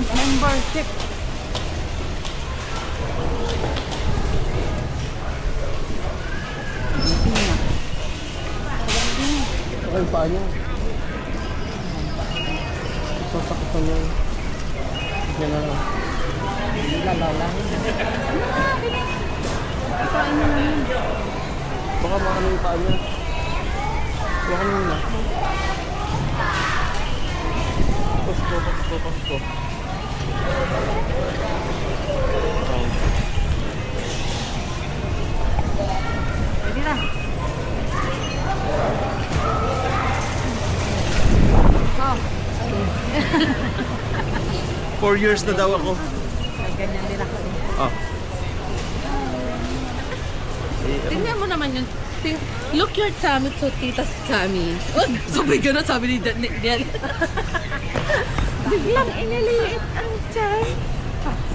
membership. Ay, paa niya. Sasakit na niya. Yan na lang. Lalalahin na. Kain na lang yun. Baka makano yung paa niya. Baka nyo na. Pasko. Pwede na. Oh. 4 years na daw ako. Ay, ganyan din ako. Oh. Tingnan mo naman yun. Look your tummy to Tita's tummy. Oh, sabay gano'n sabi ni Del. Biglang iniliit ang tiyan.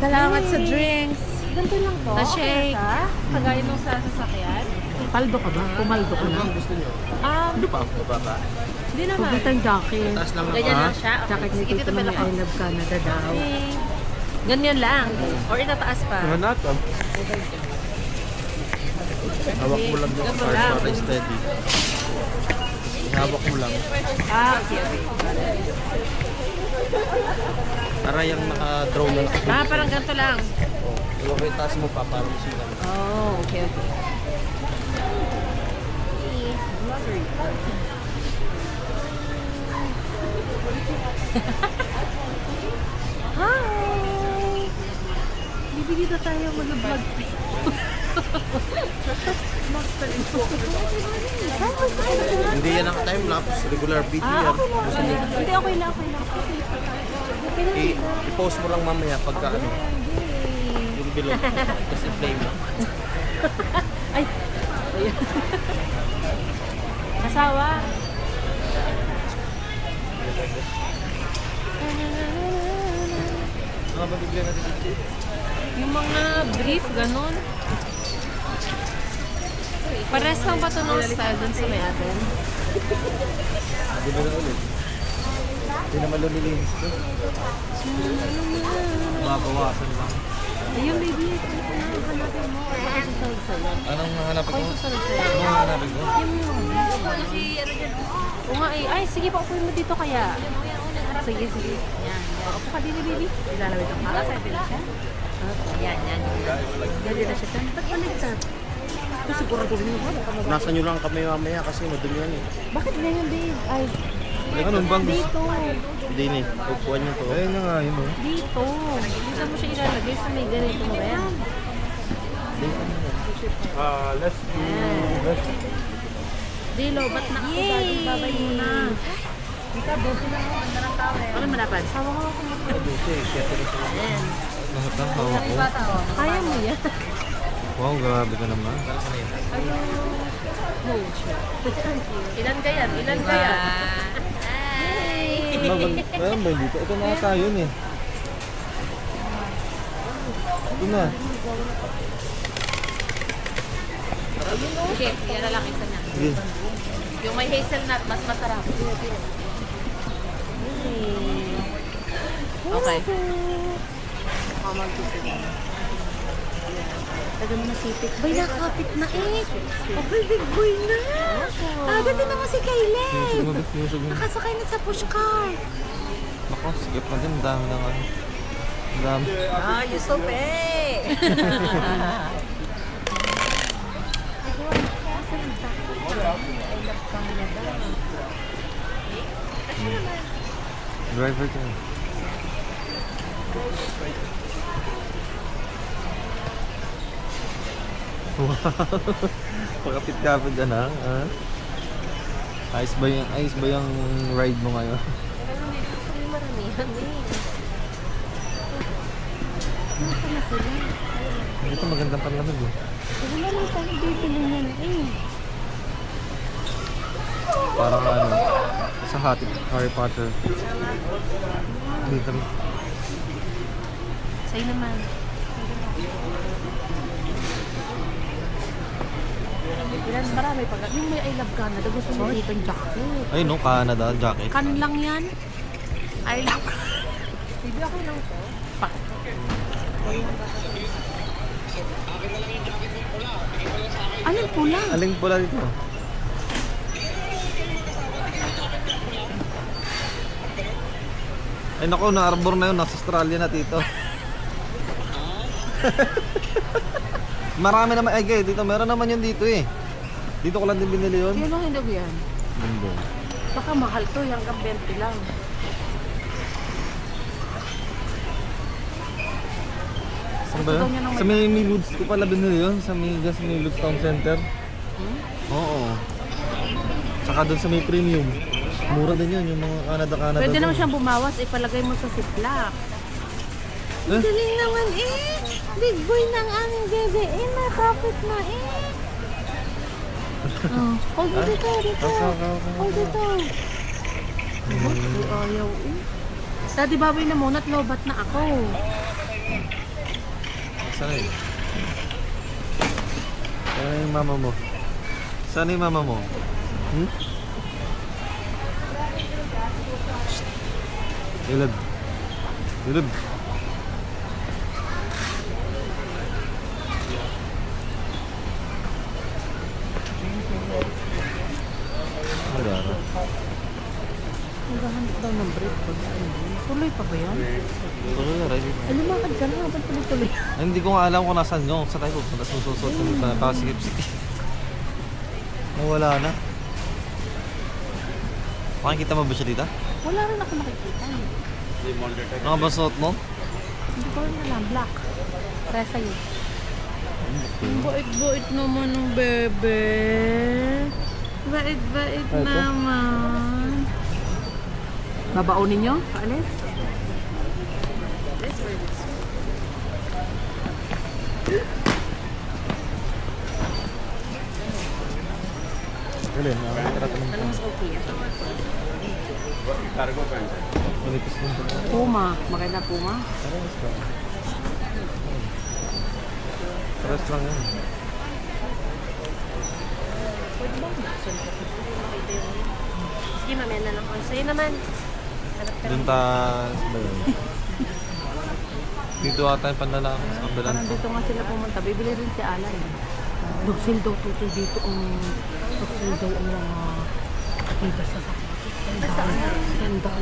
Salamat sa drinks. Ganito lang to? Na shake. Kagaya nung sa sasakyan? Paldo ka ba? Pumaldo ka Ano na? bang gusto niyo? Um, Pa, baba. Hindi naman. Huwag tayong jacket. Taas lang ako. Ganyan Ha? lang siya. Jacket ni Sige, Tito dito na pala may ako. I love Canada daw. Okay. Ganyan lang. Or itataas pa. Ano natin? Hawak mo lang yung Ganito card lang. para steady. Hawak mo lang. Ah, okay. Para yung naka-draw na lang. Ah, parang ganito lang. Okay, taas mo pa para masulat. Oh, okay. Hi! Bibi, dito tayo mag-vlog. Hindi yan ang time lapse, regular video Ah, yan. okay lang. Gusto mo, Hindi, okay lang. i-post mo lang mamaya pagka ano, yung below. Kasi play mo. Ay! Asawa! Mga babigyan natin dito. Yung mga brief, ganun. Pares lang ba ito ng style dun sa may atin? Di ba na ulit? Hindi naman lumilinis ko. Mabawasan lang. Ayun, baby. Ano hanapin mo? Baka susunod sa'yo. Anong hanapin Ako ko? yung susunod sa'yo. Anong hanapin ko? Oo nga eh. Ay, sige pa, upuin mo dito kaya. Sige, sige. Yan, yan. Upo ka din, baby. Ilalawit ang para sa'yo. Pwede siya. Yan, yan. Yan din na siya. Ba't paligtad? Kasi siguraduhin mo ba? Nasa nyo lang kami mamaya kasi madumi yan eh. Bakit ganyan, babe? Ay, Anong bang gusto? dito. Hindi ni, upuan nyo to. Ayun na nga yun oh. Dito. Dito mo siya ilalagay sa may ganito mo ba yan? Let's do... Dilo, ba't nakakabagay? Babay mo na. Dito, boso na ako. Ganda ng tao eh. Ano manapan? Sawa ko ako. Ayan. Lahat ng hawak ko. Kaya mo yan. Wow, grabe ka naman. Ilan ka yan? Ilan ka yan? Meron ba dito? Ito na tayo yun eh. Ito na. Okay, yan na lang isa na. Sige. Yung may hazelnut, mas masarap. Okay. Taga mo nasipit. Bay, nakapit na eh. Okay, big boy na. Agad din naman si Kylie. Musog mo. Nakasakay na sa pushcar. Ako, skip na din. Ang dami ng ano. Ang dami. Ah, you so pay! Driver ka. Wow. Pakapit ka pa dyan ha. Ayos ba yung ride mo ngayon? Maramihan eh. Dito magandang panlamig eh. Kasi naman tayo bibili niyan eh. Parang ano, sa Harry Potter. Dito. Sa'yo naman. Ilan marami pag yung may I love Canada gusto mo dito yung jacket. Ay no, Canada jacket. Kan lang yan. I love Bibi, okay lang to. Pa. Anong pula? Aling pula dito? Ay naku, na-arbor na yun. Nasa Australia na, tito. Marami naman. Ay, dito. Meron naman yun dito eh. Dito ko lang din binili yun. Kaya lang hinog yan. Mundo. Baka mahal to, hanggang 20 lang. Saan ba yun? Sa may Miludes ko pala binili yun. Sa may Miludes Town Center. Oo. Tsaka doon sa may premium. Mura din yun, yung mga Canada. Pwede naman doon. siyang bumawas, ipalagay mo sa ziplock. Eh? Galing naman eh. Big boy ng aming bebe. Eh, nakapit na eh. Oh, hold Ah? dito, dito. Hold dito. Ayaw eh. Daddy, baboy na muna at lobat na ako. Saan yun? Saan yung mama mo? Saan yung mama mo? Hmm? Ilad. Ilad. Wala na. Naghahanap daw ng break pag tuloy pa ba yan? Wala na rin. Ay, lumakad ka na, ba't tuloy-tuloy? Ay, hindi ko nga alam kung nasaan nyo. Sa tayo pupunta, sususot kami pa. Pasikip-sikip. Wala na. Makikita mo ba siya dito? Wala rin ako nakikita. Ano ba suot mo? Hindi ko rin alam, black. Kaya sa'yo. Ang bait-bait naman ng bebe. Bait-bait Ito? naman. Babaunin nyo? Paalis? Alin, nakakaratanong Ano mas okay? Manipis din ito. Puma. Maganda Puma. Pares lang yan. Pwede ba? Sige, mamaya na lang ako. Sa'yo naman. Doon ta... Saan ba yun? Dito ata yung panlalaki sa kabilang Parang to. dito nga sila pumunta. Bibili rin si Alan. Nag-sale daw tutoy dito ang... Nag-sale daw ang mga... Dito sa $10 lang daw.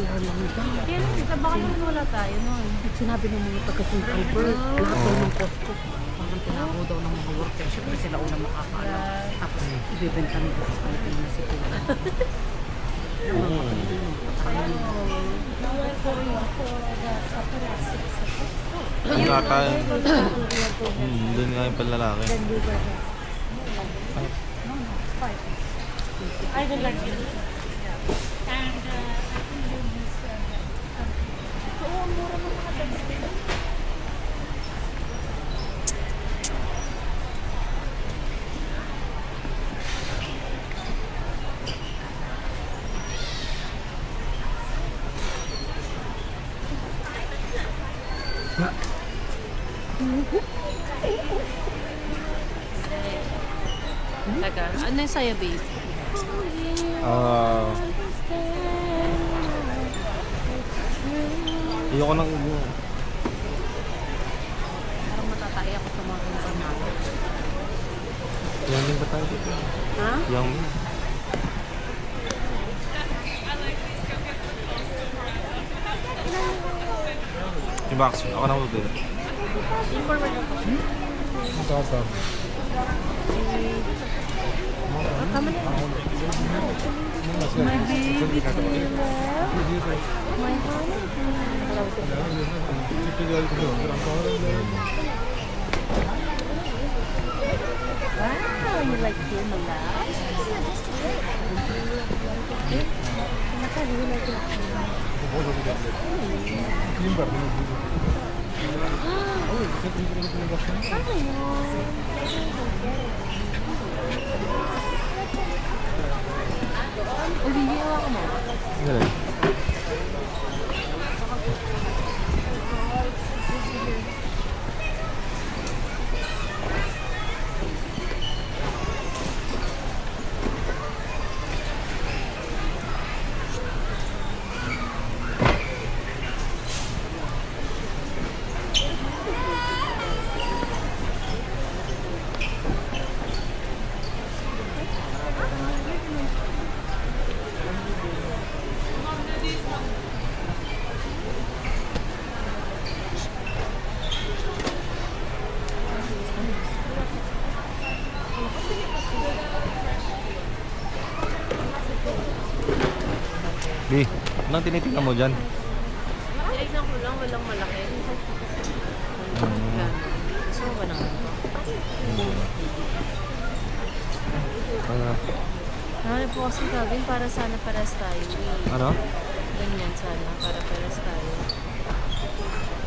Kaya lang, baka naman wala tayo nun. At sinabi ng mga taga-St. Albert, lahat daw ng Costco. Parang tinago daw ng mga workers. Siyempre sila unang makakaalam. Tapos ibibenta nila sa Pilipinas si Pula. Yung mga Pilipino. Doon nga tayo. Doon nga yung panlalaki. I don't like it. Teka, ano yung sa'yo, babe? Ayoko nang... Parang matatay ako sa mga pinsan natin. Yang din ba tayo dito? Ha? Yang din. Yung box, ako na mabili. I-forward ako. Ito ako. Tama na. My baby, My honey. Wow, you like him a lot? Ulihiwa ko mo. Galing. Di, anong tinitingnan mo dyan? Tinignan ko lang, walang malaki. So, ba naman? Ano po kasi gagawin para sana paras tayo. Ano? Ganyan sana, para paras tayo.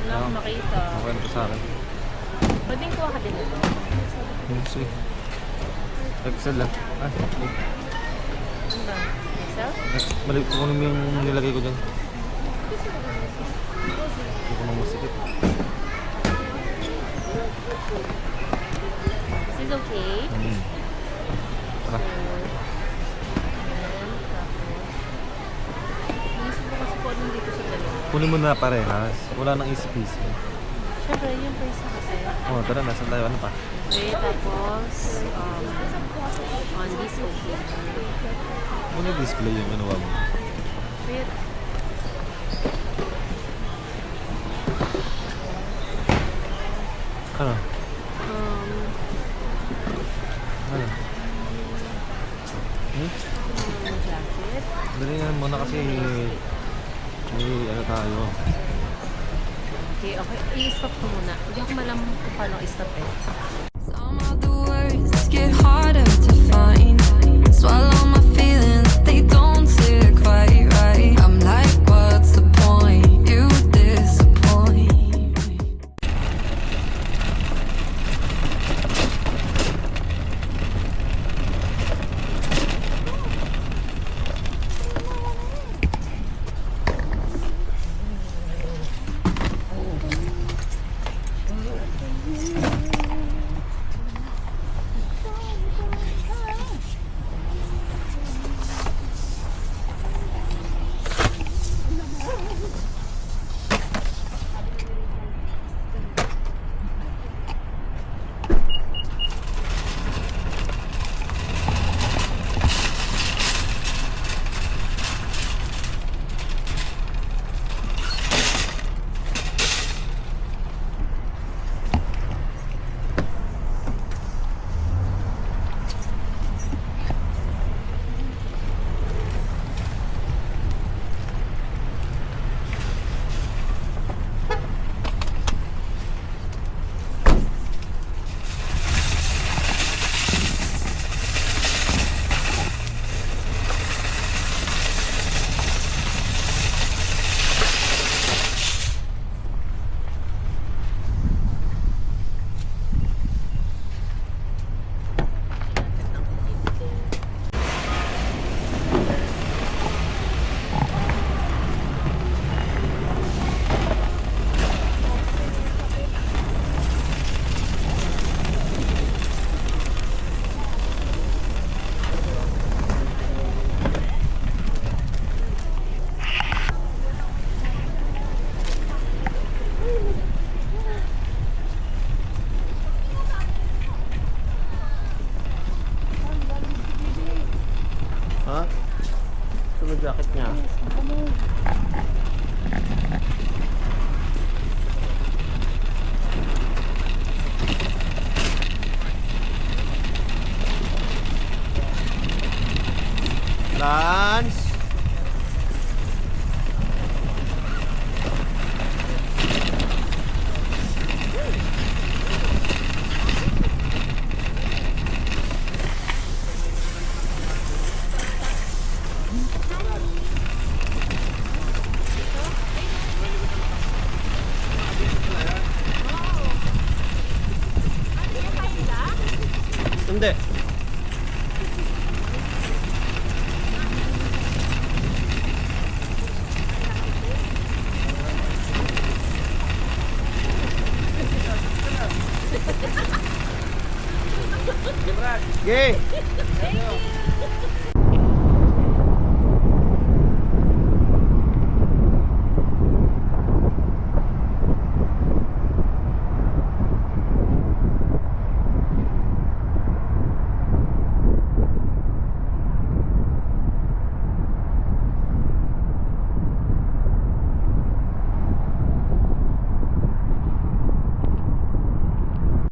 Wala akong makita. Okay na to sa akin. Pwedeng kuha ka din ito. Sige. Excel lang. Ah, okay. Ano ba? Excel? Balik ko kung yung nilagay ko dyan. Hindi ko nang masikip. This is okay. Tara. Inisip ko kasi po anong dito sa dalawa. Kunin mo na parehas. Wala nang easy-peasy. Siyempre, yung price na kasi. Oh, tara, nasan tayo? Ano pa? Okay, tapos, on this okay. Muna display yung ano mo. Wait. Ano? Ano? Jacket. Dali nga muna kasi may ano tayo. Okay, okay. I-stop ko muna. Hindi ako malam kung paano i-stop eh. Some of the words get harder to find. Swallow my feelings, they don't sit quite right. I'm like, what's the point? You disappoint me. Ha? Tulog jacket niya. Lance! Hindi. Yay!